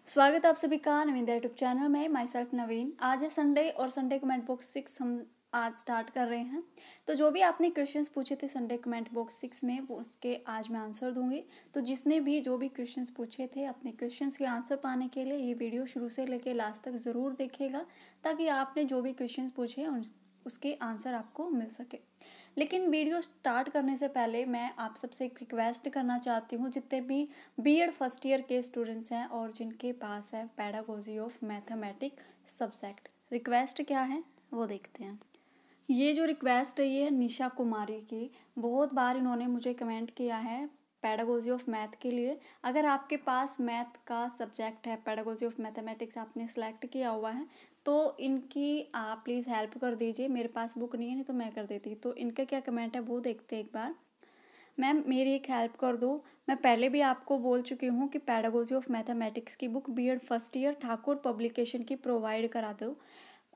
स्वागत है आप सभी का नवीन यूट्यूब चैनल में। माई सेल्फ नवीन। आज है संडे और संडे कमेंट बॉक्स 6 हम आज स्टार्ट कर रहे हैं। तो जो भी आपने क्वेश्चंस पूछे थे संडे कमेंट बॉक्स 6 में वो उसके आज मैं आंसर दूंगी। तो जिसने भी जो भी क्वेश्चंस पूछे थे अपने क्वेश्चंस के आंसर पाने के लिए ये वीडियो शुरू से लेकर लास्ट तक ज़रूर देखिएगा, ताकि आपने जो भी क्वेश्चंस पूछे उसके आंसर आपको मिल सके। लेकिन वीडियो स्टार्ट करने से पहले मैं आप सबसे एक रिक्वेस्ट करना चाहती हूँ, जितने भी बीएड फर्स्ट ईयर के स्टूडेंट्स हैं और जिनके पास है pedagogy of mathematics subject, request क्या है वो देखते हैं। ये जो रिक्वेस्ट है ये है निशा कुमारी की। बहुत बार इन्होंने मुझे कमेंट किया है पेडागोजी ऑफ मैथ के लिए। अगर आपके पास मैथ का सब्जेक्ट है, पेडागोजी ऑफ मैथमेटिक्स आपने सेलेक्ट किया हुआ है, तो इनकी आप प्लीज़ हेल्प कर दीजिए। मेरे पास बुक नहीं है, नहीं तो मैं कर देती। तो इनका क्या कमेंट है वो देखते हैं एक बार। मैम मेरी एक हेल्प कर दो। मैं पहले भी आपको बोल चुकी हूँ कि पेडागोजी ऑफ मैथमेटिक्स की book BEd first year Thakur publication की प्रोवाइड करा दो।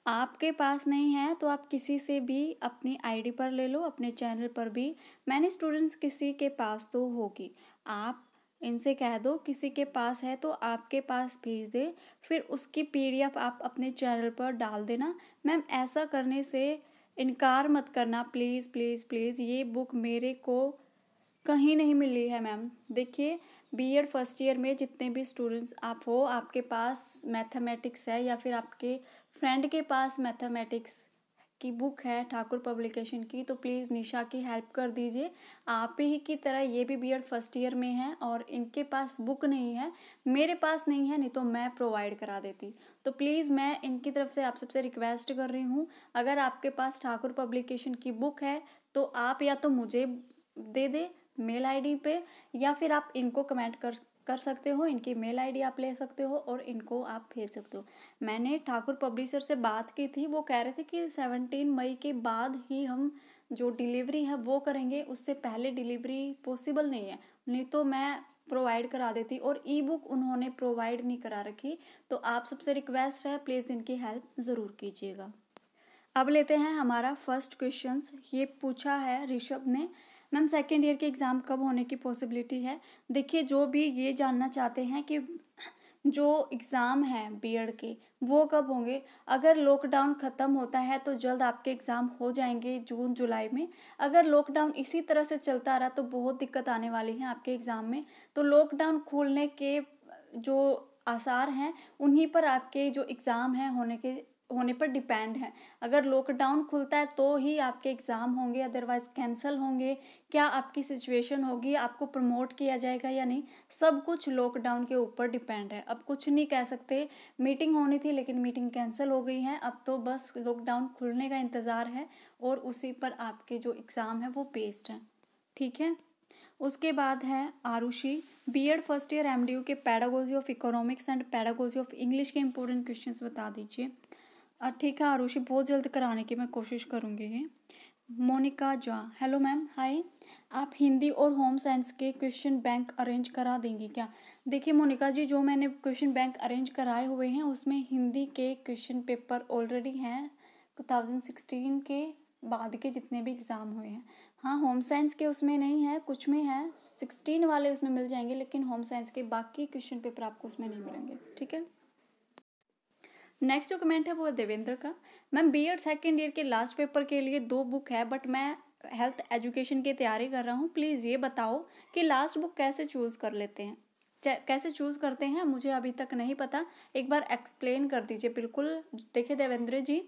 आपके पास नहीं है तो आप किसी से भी अपनी आईडी पर ले लो, अपने चैनल पर भी। मैंने स्टूडेंट्स किसी के पास तो होगी, आप इनसे कह दो किसी के पास है तो आपके पास भेज दे, फिर उसकी पीडीएफ आप अपने चैनल पर डाल देना। मैम ऐसा करने से इनकार मत करना प्लीज़ प्लीज़ प्लीज़। ये बुक मेरे को कहीं नहीं मिली है मैम। देखिए बीएड फर्स्ट ईयर में जितने भी स्टूडेंट्स आप हो, आपके पास मैथमेटिक्स है या फिर आपके फ्रेंड के पास मैथमेटिक्स की बुक है ठाकुर पब्लिकेशन की, तो प्लीज़ निशा की हेल्प कर दीजिए। आप ही की तरह ये भी बीएड फर्स्ट ईयर में है और इनके पास बुक नहीं है, मेरे पास नहीं है, नहीं तो मैं प्रोवाइड करा देती। तो प्लीज़ मैं इनकी तरफ से आप सबसे रिक्वेस्ट कर रही हूँ, अगर आपके पास ठाकुर पब्लिकेशन की बुक है तो आप या तो मुझे दे दे मेल आईडी पे, या फिर आप इनको कमेंट कर सकते हो। इनकी मेल आईडी आप ले सकते हो और इनको आप भेज सकते हो। मैंने ठाकुर पब्लिशर से बात की थी, वो कह रहे थे कि 17 मई के बाद ही हम जो डिलीवरी है वो करेंगे, उससे पहले डिलीवरी पॉसिबल नहीं है, नहीं तो मैं प्रोवाइड करा देती। और ई बुक उन्होंने प्रोवाइड नहीं करा रखी। तो आप सबसे रिक्वेस्ट है प्लीज़ इनकी हेल्प ज़रूर कीजिएगा। अब लेते हैं हमारा फर्स्ट क्वेश्चन। ये पूछा है ऋषभ ने, मैम सेकेंड ईयर के एग्ज़ाम कब होने की पॉसिबिलिटी है। देखिए जो भी ये जानना चाहते हैं कि जो एग्ज़ाम है बीएड के वो कब होंगे, अगर लॉकडाउन ख़त्म होता है तो जल्द आपके एग्ज़ाम हो जाएंगे जून जुलाई में। अगर लॉकडाउन इसी तरह से चलता रहा तो बहुत दिक्कत आने वाली है आपके एग्ज़ाम में। तो लॉकडाउन खोलने के जो आसार हैं उन्हीं पर आपके जो एग्ज़ाम हैं होने पर डिपेंड है। अगर लॉकडाउन खुलता है तो ही आपके एग्ज़ाम होंगे, अदरवाइज़ कैंसिल होंगे। क्या आपकी सिचुएशन होगी, आपको प्रमोट किया जाएगा या नहीं, सब कुछ लॉकडाउन के ऊपर डिपेंड है। अब कुछ नहीं कह सकते। मीटिंग होनी थी लेकिन मीटिंग कैंसिल हो गई है। अब तो बस लॉकडाउन खुलने का इंतज़ार है और उसी पर आपके जो एग्ज़ाम है वो बेस्ड है। ठीक है। उसके बाद है Arushi, BEd first year MDU के pedagogy of economics and pedagogy of English के इंपॉर्टेंट क्वेश्चंस बता दीजिए। ठीक है आरुषि, बहुत जल्द कराने की मैं कोशिश करूँगी ये। मोनिका जा, हेलो मैम, हाय। आप हिंदी और होम साइंस के क्वेश्चन बैंक अरेंज करा देंगी क्या। देखिए मोनिका जी, जो मैंने क्वेश्चन बैंक अरेंज कराए हुए हैं उसमें हिंदी के क्वेश्चन पेपर ऑलरेडी हैं 2016 के बाद के जितने भी एग्ज़ाम हुए हैं। हाँ होम साइंस के उसमें नहीं है, कुछ में है, 16 वाले उसमें मिल जाएंगे, लेकिन होम साइंस के बाकी क्वेश्चन पेपर आपको उसमें नहीं मिलेंगे। ठीक है। नेक्स्ट जो कमेंट है वो है देवेंद्र का, मैम बीएड सेकेंड ईयर के लास्ट पेपर के लिए 2 बुक है, बट मैं हेल्थ एजुकेशन की तैयारी कर रहा हूँ। प्लीज़ ये बताओ कि लास्ट बुक कैसे चूज़ कर लेते हैं, कैसे चूज़ करते हैं, मुझे अभी तक नहीं पता। एक बार एक्सप्लेन कर दीजिए बिल्कुल। देखिए देवेंद्र जी,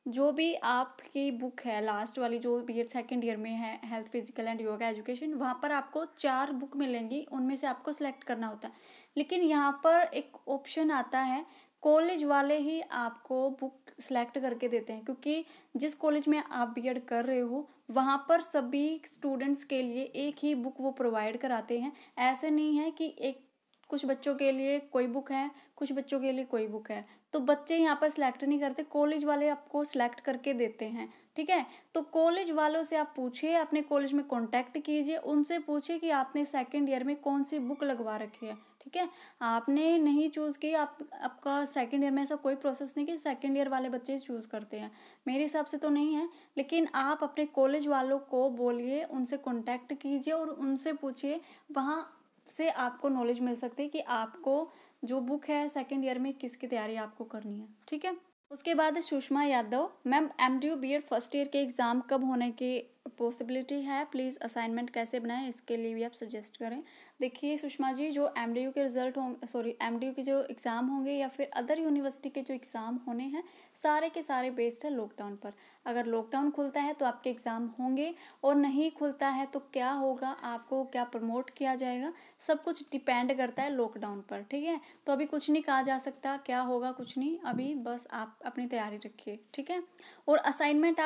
जो भी आपकी बुक है लास्ट वाली जो बीएड सेकेंड ईयर में है, health physical and yoga education, वहाँ पर आपको 4 बुक मिलेंगी, उनमें से आपको सेलेक्ट करना होता है। लेकिन यहाँ पर एक ऑप्शन आता है, कॉलेज वाले ही आपको बुक सेलेक्ट करके देते हैं, क्योंकि जिस कॉलेज में आप बीएड कर रहे हो वहाँ पर सभी स्टूडेंट्स के लिए एक ही बुक वो प्रोवाइड कराते हैं। ऐसे नहीं है कि एक कुछ बच्चों के लिए कोई बुक है, कुछ बच्चों के लिए कोई बुक है, तो बच्चे यहाँ पर सिलेक्ट नहीं करते, कॉलेज वाले आपको सिलेक्ट करके देते हैं। ठीक है। तो कॉलेज वालों से आप पूछिए, अपने कॉलेज में कांटेक्ट कीजिए, उनसे पूछिए कि आपने सेकंड ईयर में कौन सी बुक लगवा रखी है। ठीक है। आपने नहीं चूज़ की, आपका सेकंड ईयर में ऐसा कोई प्रोसेस नहीं कि सेकंड ईयर वाले बच्चे चूज़ करते हैं, मेरे हिसाब से तो नहीं है। लेकिन आप अपने कॉलेज वालों को बोलिए, उनसे कांटेक्ट कीजिए और उनसे पूछिए, वहाँ से आपको नॉलेज मिल सकती है कि आपको जो बुक है सेकंड ईयर में किसकी तैयारी आपको करनी है, ठीक है। उसके बाद है Sushma Yadav, ma'am MDU BEd first year के एग्ज़ाम कब होने की पॉसिबिलिटी है, प्लीज़ असाइनमेंट कैसे बनाएं, इसके लिए भी आप सजेस्ट करें। देखिए सुषमा जी, जो MDU के रिजल्ट होंगे, MDU के जो एग्ज़ाम होंगे या फिर अदर यूनिवर्सिटी के जो एग्ज़ाम होने हैं, सारे के सारे बेस्ड है लॉकडाउन पर। अगर लॉकडाउन खुलता है तो आपके एग्ज़ाम होंगे, और नहीं खुलता है तो क्या होगा, आपको क्या प्रमोट किया जाएगा, सब कुछ डिपेंड करता है लॉकडाउन पर, ठीक है। तो अभी कुछ नहीं कहा जा सकता, क्या होगा कुछ नहीं, अभी बस आप अपनी तैयारी रखिए, ठीक है। और असाइनमेंट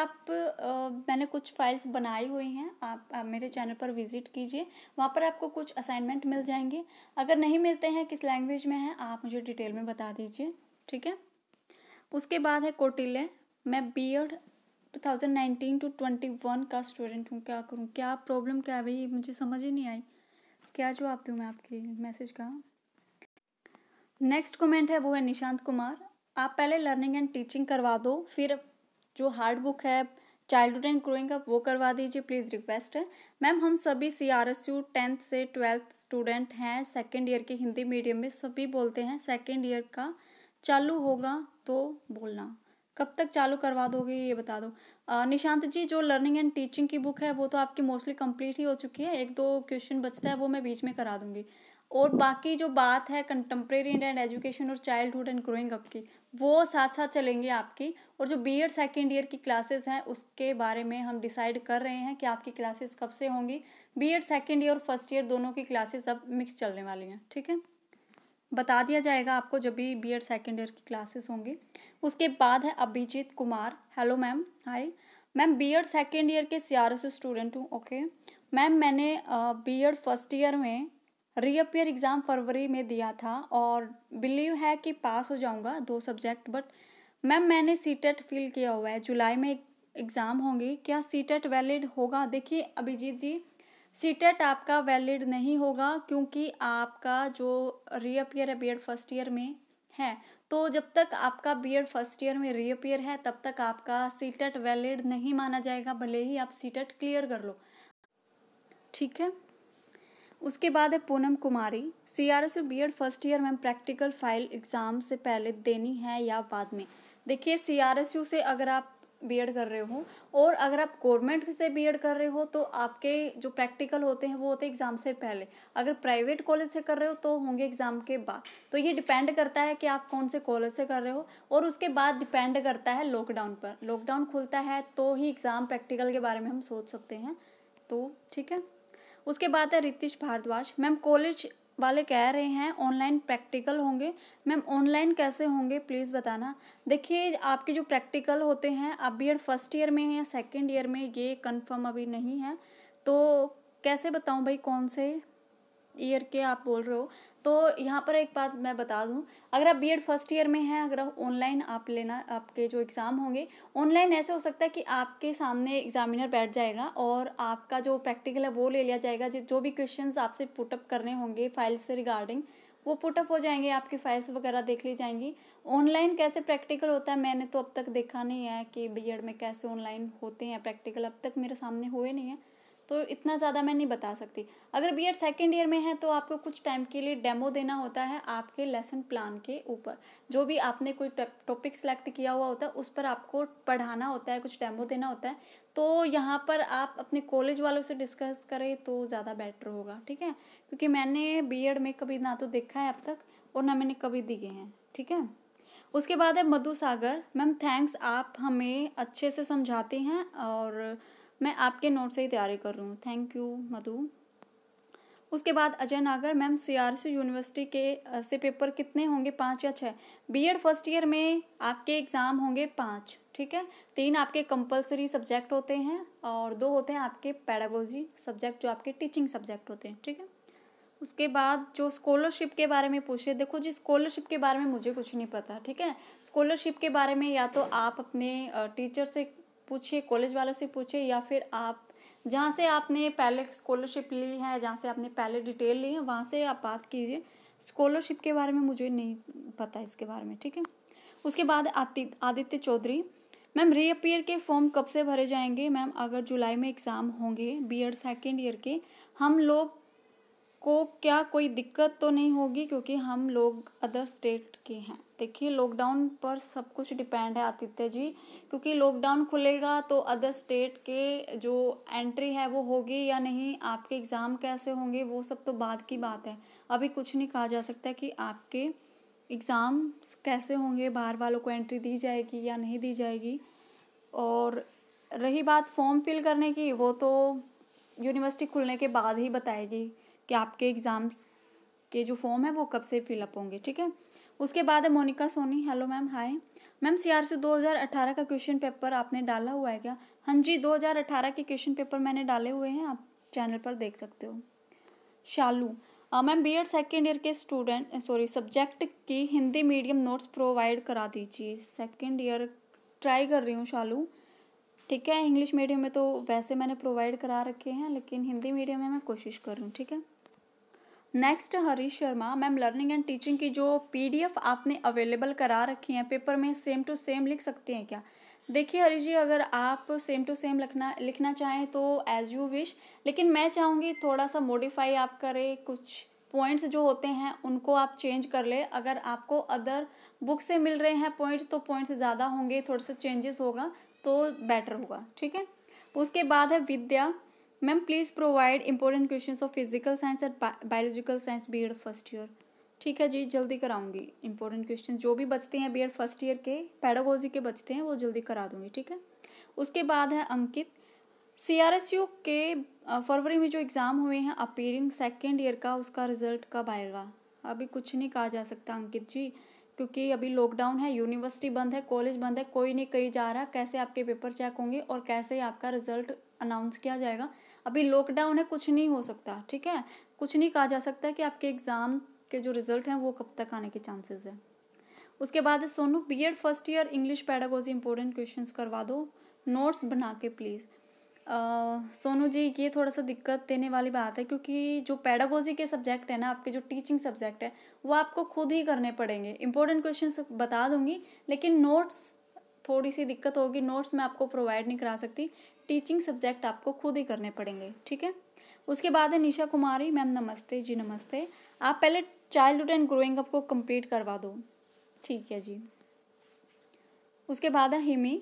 मैंने कुछ फाइल्स बनाई हुई हैं, आप मेरे चैनल पर विजिट कीजिए, वहाँ पर आपको कुछ असाइनमेंट मिल जाएंगे। अगर नहीं मिलते हैं, किस लैंग्वेज में है, आप मुझे डिटेल में बता दीजिए, ठीक है। उसके बाद है कौटिल्य, मैं बीएड 2019 to 21 का स्टूडेंट हूँ, क्या करूँ, क्या प्रॉब्लम क्या है भाई, मुझे समझ ही नहीं आई, क्या जवाब दूँ मैं आपकी मैसेज का। नेक्स्ट कमेंट है वो है निशांत कुमार, आप पहले लर्निंग एंड टीचिंग करवा दो, फिर जो हार्ड बुक है चाइल्डहुड एंड ग्रोइंग अप वो करवा दीजिए, प्लीज़ रिक्वेस्ट है। मैम हम सभी CRSU 10th से 12th स्टूडेंट हैं, सेकेंड ईयर के हिंदी मीडियम में, सभी बोलते हैं सेकेंड ईयर का चालू होगा तो बोलना, कब तक चालू करवा दोगे ये बता दो। निशांत जी, जो लर्निंग एंड टीचिंग की बुक है वो तो आपकी मोस्टली कंप्लीट ही हो चुकी है, 1-2 क्वेश्चन बचता है वो मैं बीच में करा दूंगी, और बाकी जो बात है कंटेम्प्रेरी इंडियन एजुकेशन और चाइल्डहुड एंड ग्रोइंग अप की, वो साथ साथ चलेंगे आपकी। और जो बीएड सेकेंड ईयर की क्लासेस हैं उसके बारे में हम डिसाइड कर रहे हैं कि आपकी क्लासेस कब से होंगी। बीएड सेकेंड ईयर और फर्स्ट ईयर दोनों की क्लासेस अब मिक्स चलने वाली हैं, ठीक है, बता दिया जाएगा आपको जब भी बीएड सेकेंड ईयर की क्लासेस होंगी। उसके बाद है Abhijeet Kumar, hello ma'am, hi ma'am, BEd second year के CRSU स्टूडेंट हूँ, ओके मैम, मैंने बीएड फर्स्ट ईयर में रीअपियर एग्ज़ाम फरवरी में दिया था और बिलीव है कि पास हो जाऊंगा 2 सब्जेक्ट, बट मैम मैंने सीटेट फिल किया हुआ है, जुलाई में एग्ज़ाम होंगे, क्या सीटेट वैलिड होगा। देखिए अभिजीत जी, सीटेट आपका वैलिड नहीं होगा, क्योंकि आपका जो रीअपियर है बीएड फर्स्ट ईयर में है, तो जब तक आपका बीएड फर्स्ट ईयर में रीअपियर है तब तक आपका सीटेट वैलिड नहीं माना जाएगा, भले ही आप सीटेट क्लियर कर लो, ठीक है। उसके बाद है पूनम कुमारी, CRSU बीएड फर्स्ट ईयर में प्रैक्टिकल फाइल एग्ज़ाम से पहले देनी है या बाद में। देखिए CRSU से अगर आप बीएड कर रहे हो और अगर आप गवर्नमेंट से बीएड कर रहे हो तो आपके जो प्रैक्टिकल होते हैं वो होते हैं एग्ज़ाम से पहले, अगर प्राइवेट कॉलेज से कर रहे हो तो होंगे एग्ज़ाम के बाद। तो ये डिपेंड करता है कि आप कौन से कॉलेज से कर रहे हो, और उसके बाद डिपेंड करता है लॉकडाउन पर, लॉकडाउन खुलता है तो ही एग्ज़ाम प्रैक्टिकल के बारे में हम सोच सकते हैं, तो ठीक है। उसके बाद है रितिश भारद्वाज, मैम कॉलेज वाले कह रहे हैं ऑनलाइन प्रैक्टिकल होंगे, मैम ऑनलाइन कैसे होंगे प्लीज़ बताना। देखिए आपके जो प्रैक्टिकल होते हैं, आप बीएड फर्स्ट ईयर में हैं या सेकेंड ईयर में, ये कंफर्म अभी नहीं है, तो कैसे बताऊं भाई कौन से ईयर के आप बोल रहे हो। तो यहाँ पर एक बात मैं बता दूं, अगर आप बीएड फर्स्ट ईयर में हैं, अगर ऑनलाइन आप लेना, आपके जो एग्ज़ाम होंगे ऑनलाइन, ऐसे हो सकता है कि आपके सामने एग्जामिनर बैठ जाएगा और आपका जो प्रैक्टिकल है वो ले लिया जाएगा, जो भी क्वेश्चंस आपसे पुटअप करने होंगे फाइल से रिगार्डिंग वो पुटअप हो जाएंगे, आपकी फाइल्स वगैरह देख ली जाएंगी। ऑनलाइन कैसे प्रैक्टिकल होता है मैंने तो अब तक देखा नहीं है कि बीएड में कैसे ऑनलाइन होते हैं प्रैक्टिकल, अब तक मेरे सामने हुए नहीं है, तो इतना ज़्यादा मैं नहीं बता सकती। अगर बीएड सेकेंड ईयर में है तो आपको कुछ टाइम के लिए डेमो देना होता है आपके लेसन प्लान के ऊपर, जो भी आपने कोई टॉपिक सेलेक्ट किया हुआ होता है उस पर आपको पढ़ाना होता है, कुछ डेमो देना होता है, तो यहाँ पर आप अपने कॉलेज वालों से डिस्कस करें तो ज़्यादा बेटर होगा, ठीक है, क्योंकि मैंने बीएड में कभी ना तो देखा है अब तक और ना मैंने कभी दिए हैं, ठीक है। उसके बाद है मधु सागर, मैम थैंक्स, आप हमें अच्छे से समझाते हैं और मैं आपके नोट से ही तैयारी कर रही हूँ, थैंक यू मधु। उसके बाद अजय नागर, मैम CRSU यूनिवर्सिटी के से पेपर कितने होंगे, 5 या 6। बीएड फर्स्ट ईयर में आपके एग्ज़ाम होंगे 5, ठीक है, 3 आपके कंपलसरी सब्जेक्ट होते हैं और 2 होते हैं आपके पेडागोजी सब्जेक्ट, जो आपके टीचिंग सब्जेक्ट होते हैं, ठीक है। उसके बाद जो स्कॉलरशिप के बारे में पूछे, देखो जी स्कॉलरशिप के बारे में मुझे कुछ नहीं पता, ठीक है। स्कॉलरशिप के बारे में या तो आप अपने टीचर से पूछिए, कॉलेज वालों से पूछिए, या फिर आप जहाँ से आपने पहले स्कॉलरशिप ली है, जहाँ से आपने पहले डिटेल ली है वहाँ से आप बात कीजिए। स्कॉलरशिप के बारे में मुझे नहीं पता इसके बारे में, ठीक है। उसके बाद आदित्य चौधरी, मैम रीअपियर के फॉर्म कब से भरे जाएंगे। मैम अगर जुलाई में एग्ज़ाम होंगे बीएड सेकेंड ईयर के, हम लोग को क्या कोई दिक्कत तो नहीं होगी क्योंकि हम लोग अदर स्टेट के हैं। देखिए लॉकडाउन पर सब कुछ डिपेंड है आदित्य जी, क्योंकि लॉकडाउन खुलेगा तो अदर स्टेट के जो एंट्री है वो होगी या नहीं, आपके एग्ज़ाम कैसे होंगे वो सब तो बाद की बात है। अभी कुछ नहीं कहा जा सकता कि आपके एग्ज़ाम कैसे होंगे, बाहर वालों को एंट्री दी जाएगी या नहीं दी जाएगी। और रही बात फॉर्म फिल करने की, वो तो यूनिवर्सिटी खुलने के बाद ही बताएगी कि आपके एग्ज़ाम्स के जो फॉर्म है वो कब से फिलअप होंगे, ठीक है। उसके बाद है Monika Soni. Hello ma'am, hi ma'am. CRC 2018 का क्वेश्चन पेपर आपने डाला हुआ है क्या? हाँ जी, 2018 के क्वेश्चन पेपर मैंने डाले हुए हैं, आप चैनल पर देख सकते हो। शालू मैम, B.Ed सेकेंड ईयर के सब्जेक्ट की हिंदी मीडियम नोट्स प्रोवाइड करा दीजिए। सेकेंड ईयर ट्राई कर रही हूँ शालू, ठीक है। इंग्लिश मीडियम में तो वैसे मैंने प्रोवाइड करा रखे हैं, लेकिन हिंदी मीडियम में मैं कोशिश कर रही हूँ, ठीक है। Next Harish Sharma. Ma'am, learning and teaching की जो PDF आपने अवेलेबल करा रखी है पेपर में सेम टू सेम लिख सकते हैं क्या? देखिए हरीश जी, अगर आप सेम टू सेम लिखना चाहें तो एज यू विश, लेकिन मैं चाहूँगी थोड़ा सा मॉडिफाई आप करें, कुछ पॉइंट्स जो होते हैं उनको आप चेंज कर ले। अगर आपको अदर बुक से मिल रहे हैं पॉइंट्स तो पॉइंट्स ज़्यादा होंगे, थोड़ा सा चेंजेस होगा तो बेटर होगा, ठीक है। उसके बाद है Vidya. Ma'am, please provide important questions of physical science and biological science B.Ed first year. ठीक है जी, जल्दी कराऊंगी। इंपॉर्टेंट क्वेश्चन जो भी बचते हैं B.Ed फर्स्ट ईयर के पैडागोजी के बचते हैं वो जल्दी करा दूंगी, ठीक है। उसके बाद है अंकित। CRSU के फरवरी में जो एग्ज़ाम हुए हैं अपीयरिंग सेकेंड ईयर का, उसका रिजल्ट कब आएगा? अभी कुछ नहीं कहा जा सकता अंकित जी, क्योंकि अभी लॉकडाउन है, यूनिवर्सिटी बंद है, कॉलेज बंद है, कोई नहीं कहीं जा रहा। कैसे आपके पेपर चेक होंगे और कैसे आपका रिजल्ट अनाउंस किया जाएगा? अभी लॉकडाउन है, कुछ नहीं हो सकता, ठीक है। कुछ नहीं कहा जा सकता कि आपके एग्ज़ाम के जो रिजल्ट हैं वो कब तक आने के चांसेस है। उसके बाद है Sonu. B.Ed first year English pedagogy important questions करवा दो नोट्स बना के प्लीज़। सोनू जी, ये थोड़ा सा दिक्कत देने वाली बात है, क्योंकि जो पैडागोजी के सब्जेक्ट है ना, आपके जो टीचिंग सब्जेक्ट है वो आपको खुद ही करने पड़ेंगे। इंपॉर्टेंट क्वेश्चंस बता दूंगी लेकिन नोट्स थोड़ी सी दिक्कत होगी, नोट्स मैं आपको प्रोवाइड नहीं करा सकती। टीचिंग सब्जेक्ट आपको खुद ही करने पड़ेंगे, ठीक है। उसके बाद है निशा कुमारी। मैम नमस्ते जी, नमस्ते। आप पहले चाइल्डहुड एंड ग्रोइंग अप को कंप्लीट करवा दो, ठीक है जी। उसके बाद है Himi.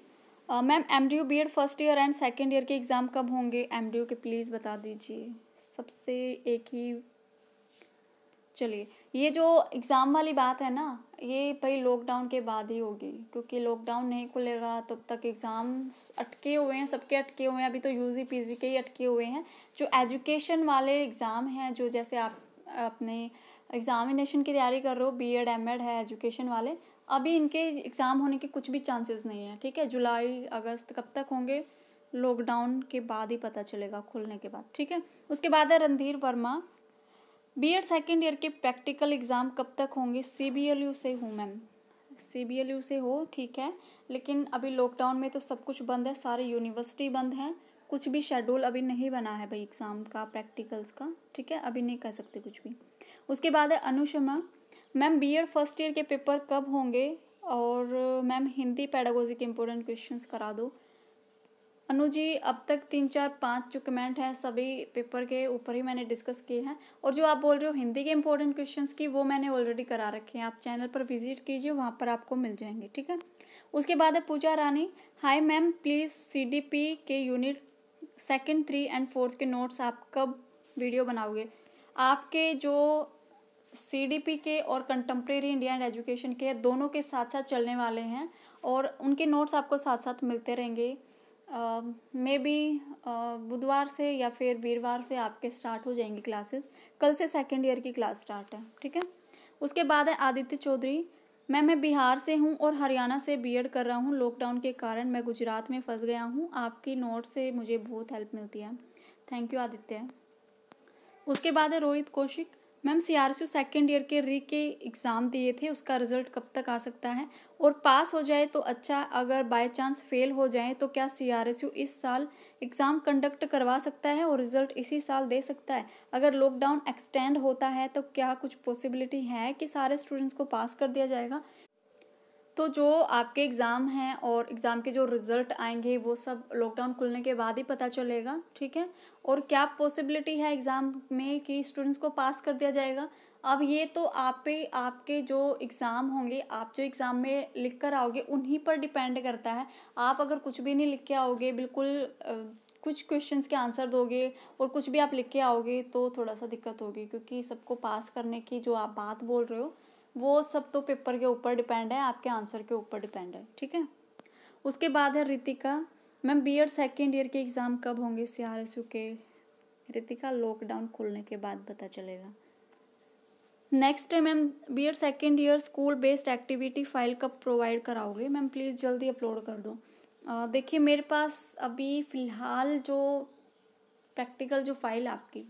Ma'am, MDU B.Ed first year and second year के एग्ज़ाम कब होंगे MDU के, प्लीज़ बता दीजिए। सबसे एक ही, चलिए ये जो एग्ज़ाम वाली बात है ना, ये भाई लॉकडाउन के बाद ही होगी, क्योंकि लॉकडाउन नहीं खुलेगा तब तक एग्ज़ाम्स अटके हुए हैं, सबके अटके हुए हैं। अभी तो UG PG के ही अटके हुए हैं। जो एजुकेशन वाले एग्ज़ाम हैं, जो जैसे आप अपने एग्ज़ामिनेशन की तैयारी कर रहे हो, B.Ed M.Ed है एजुकेशन वाले, अभी इनके एग्ज़ाम होने के कुछ भी चांसेस नहीं है, ठीक है। जुलाई अगस्त कब तक होंगे, लॉकडाउन के बाद ही पता चलेगा, खुलने के बाद, ठीक है। उसके बाद है Randhir Verma. B.Ed second year के प्रैक्टिकल एग्ज़ाम कब तक होंगे? CBLU से हूँ मैम, CBLU से हो, ठीक है। लेकिन अभी लॉकडाउन में तो सब कुछ बंद है, सारे यूनिवर्सिटी बंद हैं, कुछ भी शेड्यूल अभी नहीं बना है भाई एग्ज़ाम का, प्रैक्टिकल्स का, ठीक है। अभी नहीं कह सकते कुछ भी। उसके बाद है अनुशमा। मैम, B.Ed फर्स्ट ईयर के पेपर कब होंगे? और मैम, हिंदी पैडागोजी के इंपॉर्टेंट क्वेश्चंस करा दो। अनु जी, अब तक 3 4 5 जो कमेंट हैं सभी पेपर के ऊपर ही मैंने डिस्कस किए हैं, और जो आप बोल रहे हो हिंदी के इंपॉर्टेंट क्वेश्चंस की, वो मैंने ऑलरेडी करा रखे हैं। आप चैनल पर विजिट कीजिए, वहाँ पर आपको मिल जाएंगे, ठीक है। उसके बाद है पूजा रानी। हाय मैम, प्लीज़ CDP के यूनिट 2, 3 एंड 4 के नोट्स आप कब वीडियो बनाओगे? आपके जो CDP के और कंटेम्प्रेरी इंडियन एजुकेशन के दोनों के साथ साथ चलने वाले हैं, और उनके नोट्स आपको साथ साथ मिलते रहेंगे। मे बी बुधवार से या फिर वीरवार से आपके स्टार्ट हो जाएंगी क्लासेस। कल से सेकेंड ईयर की क्लास स्टार्ट है, ठीक है। उसके बाद है आदित्य चौधरी। मैं बिहार से हूँ और हरियाणा से B.Ed कर रहा हूँ। लॉकडाउन के कारण मैं गुजरात में फंस गया हूँ, आपकी नोट से मुझे बहुत हेल्प मिलती है। Thank you Aditya. उसके बाद है Rohit Kaushik. Ma'am, CRSU second year के री के एग्ज़ाम दिए थे, उसका रिजल्ट कब तक आ सकता है? और पास हो जाए तो अच्छा, अगर बाय चांस फेल हो जाए तो क्या CRSU इस साल एग्ज़ाम कंडक्ट करवा सकता है और रिज़ल्ट इसी साल दे सकता है? अगर लॉकडाउन एक्सटेंड होता है तो क्या कुछ पॉसिबिलिटी है कि सारे स्टूडेंट्स को पास कर दिया जाएगा? तो जो आपके एग्ज़ाम हैं और एग्ज़ाम के जो रिज़ल्ट आएंगे वो सब लॉकडाउन खुलने के बाद ही पता चलेगा, ठीक है। और क्या पॉसिबिलिटी है एग्ज़ाम में कि स्टूडेंट्स को पास कर दिया जाएगा, अब ये तो आप पे, आपके जो एग्ज़ाम होंगे, आप जो एग्ज़ाम में लिख कर आओगे उन्हीं पर डिपेंड करता है। आप अगर कुछ भी नहीं लिख के आओगे, बिल्कुल कुछ क्वेश्चंस के आंसर दोगे और कुछ भी आप लिख के आओगे तो थोड़ा सा दिक्कत होगी, क्योंकि सबको पास करने की जो आप बात बोल रहे हो वो सब तो पेपर के ऊपर डिपेंड है, आपके आंसर के ऊपर डिपेंड है, ठीक है। उसके बाद है Ritika ma'am, BEd second year के एग्ज़ाम कब होंगे CRSU के? रितिका लॉकडाउन खुलने के बाद पता चलेगा। नेक्स्ट है ma'am, BEd second year school based activity file कब प्रोवाइड कराओगे? मैम प्लीज़ जल्दी अपलोड कर दो। देखिए मेरे पास अभी फ़िलहाल जो प्रैक्टिकल जो फाइल आपकी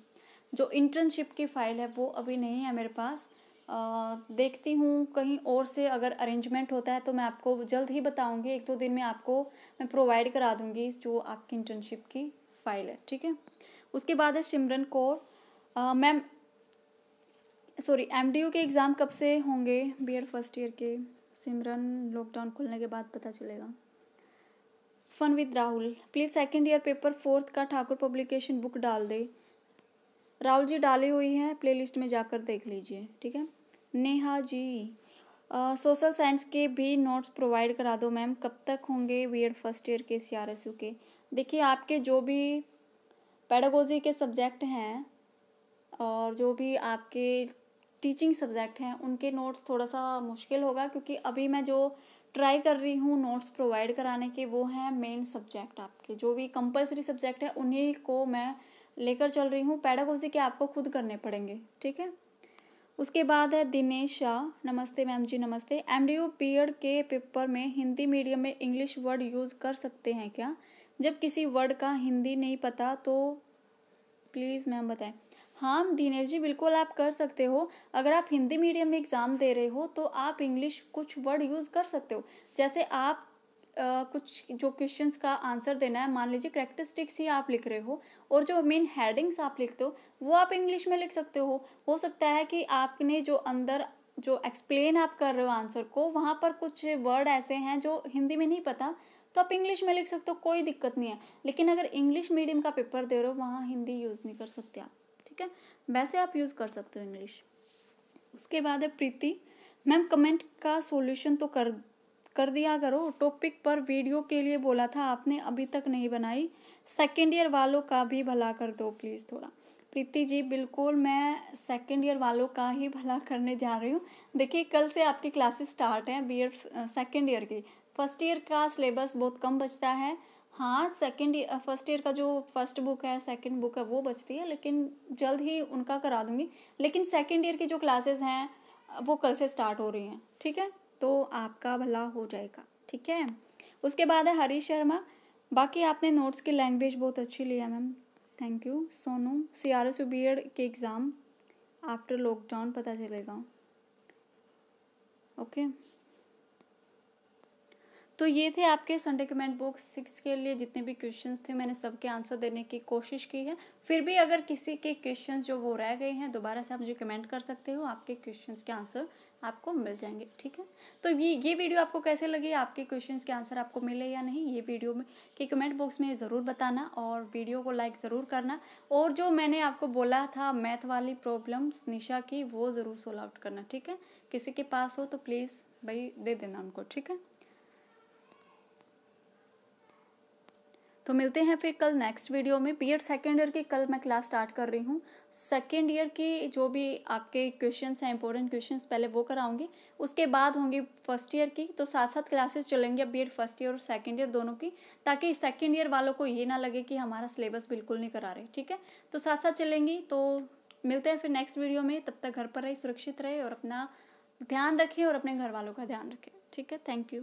जो इंटर्नशिप की फ़ाइल है वो अभी नहीं है मेरे पास। देखती हूँ कहीं और से अगर अरेंजमेंट होता है तो मैं आपको जल्द ही बताऊँगी, 1-2 दिन में आपको मैं प्रोवाइड करा दूँगी जो आपकी इंटर्नशिप की फ़ाइल है, ठीक है। उसके बाद है सिमरन कौर मैम, सॉरी MDU के एग्ज़ाम कब से होंगे बीएड फर्स्ट ईयर के? सिमरन लॉकडाउन खुलने के बाद पता चलेगा। Fun with Rahul, please second year paper 4 का ठाकुर पब्लिकेशन बुक डाल दे। राहुल जी डाली हुई है, प्लेलिस्ट में जाकर देख लीजिए, ठीक है। नेहा जी, सोशल साइंस के भी नोट्स प्रोवाइड करा दो मैम, कब तक होंगे बीएड फर्स्ट ईयर के CRSU के? देखिए आपके जो भी पेडागोजी के सब्जेक्ट हैं और जो भी आपके टीचिंग सब्जेक्ट हैं उनके नोट्स थोड़ा सा मुश्किल होगा, क्योंकि अभी मैं जो ट्राई कर रही हूँ नोट्स प्रोवाइड कराने के वो हैं मेन सब्जेक्ट, आपके जो भी कंपलसरी सब्जेक्ट है उन्हीं को मैं लेकर चल रही हूँ। पेडागोजी के आपको खुद करने पड़ेंगे, ठीक है। उसके बाद है दिनेश शाह, नमस्ते मैम जी नमस्ते। MDU बीएड के पेपर में हिंदी मीडियम में इंग्लिश वर्ड यूज़ कर सकते हैं क्या? जब किसी वर्ड का हिंदी नहीं पता तो प्लीज़ मैम बताएं। हाँ दिनेश जी बिल्कुल आप कर सकते हो। अगर आप हिंदी मीडियम में एग्ज़ाम दे रहे हो तो आप इंग्लिश कुछ वर्ड यूज़ कर सकते हो। जैसे आप कुछ जो क्वेश्चंस का आंसर देना है, मान लीजिए कैरेक्टरिस्टिक्स ही आप लिख रहे हो और जो मेन हेडिंग्स आप लिखते हो वो आप इंग्लिश में लिख सकते हो सकता है कि आपने जो अंदर जो एक्सप्लेन आप कर रहे हो आंसर को, वहाँ पर कुछ वर्ड ऐसे हैं जो हिंदी में नहीं पता तो आप इंग्लिश में लिख सकते हो, कोई दिक्कत नहीं है। लेकिन अगर इंग्लिश मीडियम का पेपर दे रहे हो वहाँ हिंदी यूज़ नहीं कर सकते आप, ठीक है। वैसे आप यूज़ कर सकते हो इंग्लिश। उसके बाद है प्रीति मैम, कमेंट का सॉल्यूशन तो कर दिया करो, टॉपिक पर वीडियो के लिए बोला था आपने, अभी तक नहीं बनाई। सेकेंड ईयर वालों का भी भला कर दो प्लीज़ थोड़ा। प्रीति जी बिल्कुल मैं सेकेंड ईयर वालों का ही भला करने जा रही हूँ। देखिए कल से आपकी क्लासेस स्टार्ट हैं बीएड सेकेंड ईयर की। फर्स्ट ईयर का सिलेबस बहुत कम बचता है। हाँ फर्स्ट ईयर का जो फर्स्ट बुक है, सेकंड बुक है वो बचती है, लेकिन जल्द ही उनका करा दूंगी। लेकिन सेकंड ईयर की जो क्लासेस हैं वो कल से स्टार्ट हो रही हैं, ठीक है। तो आपका भला हो जाएगा, ठीक है। उसके बाद है हरीश शर्मा, बाकी आपने नोट्स की लैंग्वेज बहुत अच्छी लिया ma'am, thank you. Sonu, CRSU BEd के एग्ज़ाम आफ्टर लॉकडाउन पता चलेगा, ओके। तो ये थे आपके संडे कमेंट बॉक्स 6 के लिए जितने भी क्वेश्चंस थे, मैंने सबके आंसर देने की कोशिश की है। फिर भी अगर किसी के क्वेश्चंस जो वो रह गए हैं दोबारा से आप मुझे कमेंट कर सकते हो, आपके क्वेश्चंस के आंसर आपको मिल जाएंगे, ठीक है। तो ये वीडियो आपको कैसे लगी, आपके क्वेश्चंस के आंसर आपको मिले या नहीं, ये वीडियो में कि कमेंट बॉक्स में ज़रूर बताना और वीडियो को लाइक ज़रूर करना। और जो मैंने आपको बोला था मैथ वाली प्रॉब्लम्स निशा की वो ज़रूर सोल्व आउट करना, ठीक है। किसी के पास हो तो प्लीज़ भाई दे देना उनको, ठीक है। तो मिलते हैं फिर कल नेक्स्ट वीडियो में। बीएड सेकेंड ईयर की कल मैं क्लास स्टार्ट कर रही हूँ। सेकेंड ईयर की जो भी आपके क्वेश्चंस हैं, इंपॉर्टेंट क्वेश्चंस पहले वो कराऊंगी, उसके बाद होंगी फर्स्ट ईयर की। तो साथ साथ क्लासेस चलेंगे बीएड फर्स्ट ईयर और सेकेंड ईयर दोनों की, ताकि सेकेंड ईयर वालों को ये ना लगे कि हमारा सिलेबस बिल्कुल नहीं करा रहे, ठीक है। तो साथ साथ चलेंगी। तो मिलते हैं फिर नेक्स्ट वीडियो में, तब तक घर पर रहे, सुरक्षित रहे और अपना ध्यान रखें और अपने घर वालों का ध्यान रखें, ठीक है। Thank you.